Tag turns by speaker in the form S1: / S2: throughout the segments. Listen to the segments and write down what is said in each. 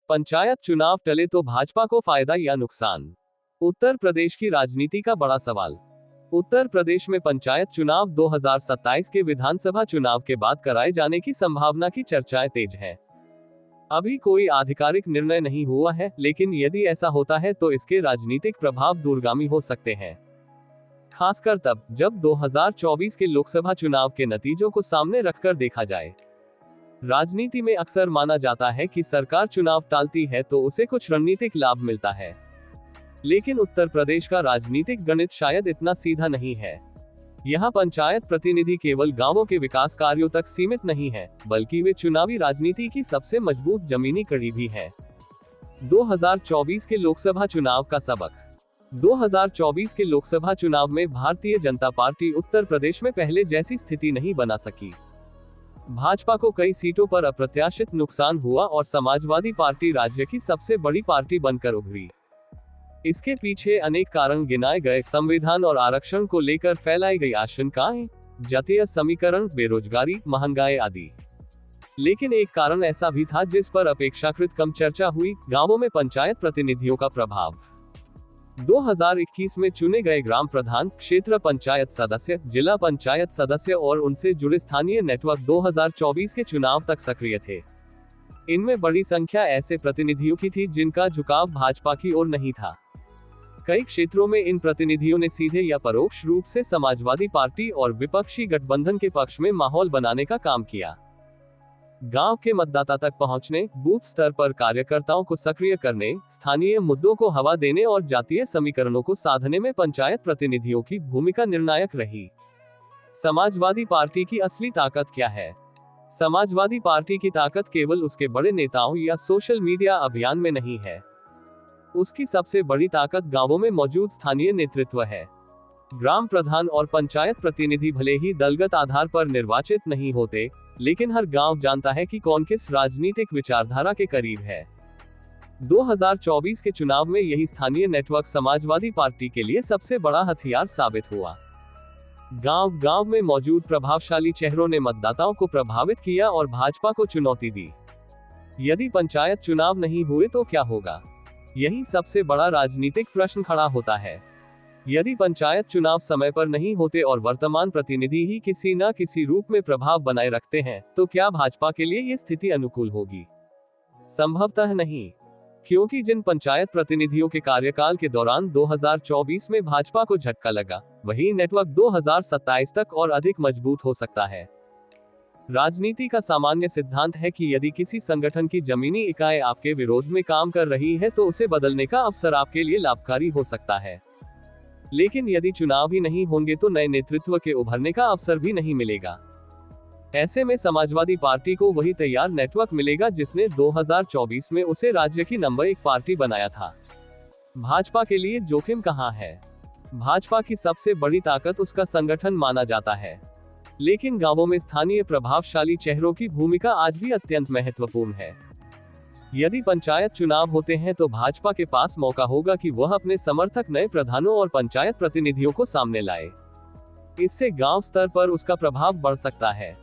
S1: पंचायत चुनाव टले तो भाजपा को फायदा या नुकसान? उत्तर प्रदेश की राजनीति का बड़ा सवाल। उत्तर प्रदेश में पंचायत चुनाव 2027 के विधानसभा चुनाव के बाद कराए जाने की संभावना की चर्चाएं तेज हैं। अभी कोई आधिकारिक निर्णय नहीं हुआ है, लेकिन यदि ऐसा होता है तो इसके राजनीतिक प्रभाव दूरगामी हो सकते हैं, खासकर तब जब 2024 के लोकसभा चुनाव के नतीजों को सामने रखकर देखा जाए। राजनीति में अक्सर माना जाता है कि सरकार चुनाव टालती है तो उसे कुछ रणनीतिक लाभ मिलता है, लेकिन उत्तर प्रदेश का राजनीतिक गणित शायद इतना सीधा नहीं है। यहाँ पंचायत प्रतिनिधि केवल गांवों के विकास कार्यों तक सीमित नहीं है, बल्कि वे चुनावी राजनीति की सबसे मजबूत जमीनी कड़ी भी है। 2024 के लोकसभा चुनाव का सबक। 2024 के लोकसभा चुनाव में भारतीय जनता पार्टी उत्तर प्रदेश में पहले जैसी स्थिति नहीं बना सकी। भाजपा को कई सीटों पर अप्रत्याशित नुकसान हुआ और समाजवादी पार्टी राज्य की सबसे बड़ी पार्टी बनकर उभरी। इसके पीछे अनेक कारण गिनाए गए, संविधान और आरक्षण को लेकर फैलाई गई आशंकाएं, जातीय समीकरण, बेरोजगारी, महंगाई आदि। लेकिन एक कारण ऐसा भी था जिस पर अपेक्षाकृत कम चर्चा हुई, गांवों में पंचायत प्रतिनिधियों का प्रभाव। 2021 में चुने गए ग्राम प्रधान, क्षेत्र पंचायत सदस्य, जिला पंचायत सदस्य और उनसे जुड़े स्थानीय नेटवर्क 2024 के चुनाव तक सक्रिय थे। इनमें बड़ी संख्या ऐसे प्रतिनिधियों की थी जिनका झुकाव भाजपा की ओर नहीं था। कई क्षेत्रों में इन प्रतिनिधियों ने सीधे या परोक्ष रूप से समाजवादी पार्टी और विपक्षी गठबंधन के पक्ष में माहौल बनाने का काम किया। गांव के मतदाता तक पहुंचने, बूथ स्तर पर कार्यकर्ताओं को सक्रिय करने, स्थानीय मुद्दों को हवा देने और जातीय समीकरणों को साधने में पंचायत प्रतिनिधियों की भूमिका निर्णायक रही। समाजवादी पार्टी की असली ताकत क्या है? समाजवादी पार्टी की ताकत केवल उसके बड़े नेताओं या सोशल मीडिया अभियान में नहीं है। उसकी सबसे बड़ी ताकत गांवों में मौजूद स्थानीय नेतृत्व है। ग्राम प्रधान और पंचायत प्रतिनिधि भले ही दलगत आधार पर निर्वाचित नहीं होते, लेकिन हर गांव जानता है कि कौन किस राजनीतिक विचारधारा के करीब है। 2024 के चुनाव में यही स्थानीय नेटवर्क समाजवादी पार्टी के लिए सबसे बड़ा हथियार साबित हुआ। गांव-गांव में मौजूद प्रभावशाली चेहरों ने मतदाताओं को प्रभावित किया और भाजपा को चुनौती दी। यदि पंचायत चुनाव नहीं हुए तो क्या होगा? यही सबसे बड़ा राजनीतिक प्रश्न खड़ा होता है। यदि पंचायत चुनाव समय पर नहीं होते और वर्तमान प्रतिनिधि ही किसी न किसी रूप में प्रभाव बनाए रखते हैं, तो क्या भाजपा के लिए ये स्थिति अनुकूल होगी? संभवतः नहीं, क्योंकि जिन पंचायत प्रतिनिधियों के कार्यकाल के दौरान 2024 में भाजपा को झटका लगा, वही नेटवर्क 2027 तक और अधिक मजबूत हो सकता है। राजनीति का सामान्य सिद्धांत है कि यदि किसी संगठन की जमीनी इकाई आपके विरोध में काम कर रही है तो उसे बदलने का अवसर आपके लिए लाभकारी हो सकता है। लेकिन यदि चुनाव ही नहीं होंगे तो नए नेतृत्व के उभरने का अवसर भी नहीं मिलेगा। ऐसे में समाजवादी पार्टी को वही तैयार नेटवर्क मिलेगा जिसने 2024 में उसे राज्य की नंबर 1 पार्टी बनाया था। भाजपा के लिए जोखिम कहां है? भाजपा की सबसे बड़ी ताकत उसका संगठन माना जाता है, लेकिन गांवों में स्थानीय प्रभावशाली चेहरों की भूमिका आज भी अत्यंत महत्वपूर्ण है। यदि पंचायत चुनाव होते हैं तो भाजपा के पास मौका होगा कि वह अपने समर्थक नए प्रधानों और पंचायत प्रतिनिधियों को सामने लाए। इससे गांव स्तर पर उसका प्रभाव बढ़ सकता है।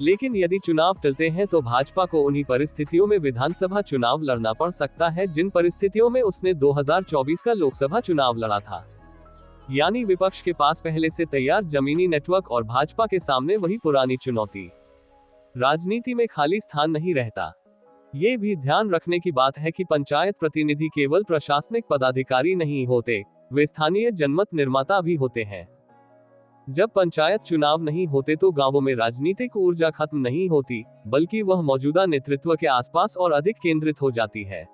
S1: लेकिन यदि चुनाव टलते हैं तो भाजपा को उन्हीं परिस्थितियों में विधानसभा चुनाव लड़ना पड़ सकता है जिन परिस्थितियों में उसने 2024 का लोकसभा चुनाव लड़ा था। यानी विपक्ष के पास पहले से तैयार जमीनी नेटवर्क और भाजपा के सामने वही पुरानी चुनौती। राजनीति में खाली स्थान नहीं रहता। ये भी ध्यान रखने की बात है कि पंचायत प्रतिनिधि केवल प्रशासनिक पदाधिकारी नहीं होते, वे स्थानीय जनमत निर्माता भी होते हैं। जब पंचायत चुनाव नहीं होते तो गांवों में राजनीतिक ऊर्जा खत्म नहीं होती, बल्कि वह मौजूदा नेतृत्व के आसपास और अधिक केंद्रित हो जाती है।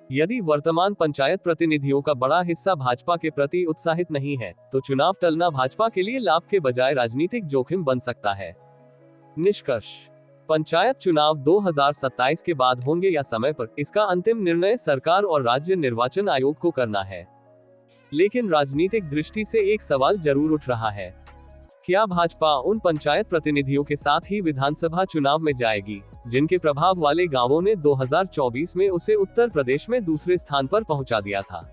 S1: यदि वर्तमान पंचायत प्रतिनिधियों का बड़ा हिस्सा भाजपा के प्रति उत्साहित नहीं है, तो चुनाव टलना भाजपा के लिए लाभ के बजाय राजनीतिक जोखिम बन सकता है। निष्कर्ष: पंचायत चुनाव 2027 के बाद होंगे या समय पर, इसका अंतिम निर्णय सरकार और राज्य निर्वाचन आयोग को करना है। लेकिन राजनीतिक दृष्टि से एक सवाल जरूर उठ रहा है, क्या भाजपा उन पंचायत प्रतिनिधियों के साथ ही विधानसभा चुनाव में जाएगी जिनके प्रभाव वाले गांवों ने 2024 में उसे उत्तर प्रदेश में दूसरे स्थान पर पहुंचा दिया था?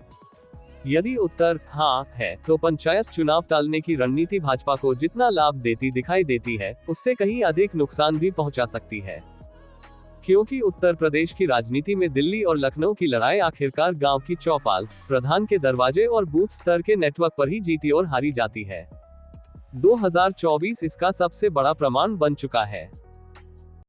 S1: यदि उत्तर हाँ है, तो पंचायत चुनाव टालने की रणनीति भाजपा को जितना लाभ देती दिखाई देती है, उससे कहीं अधिक नुकसान भी पहुंचा सकती है। क्योंकि उत्तर प्रदेश की राजनीति में दिल्ली और लखनऊ की लड़ाई आखिरकार गांव की चौपाल, प्रधान के दरवाजे और बूथ स्तर के नेटवर्क पर ही जीती और हारी जाती है। 2024 इसका सबसे बड़ा प्रमाण बन चुका है।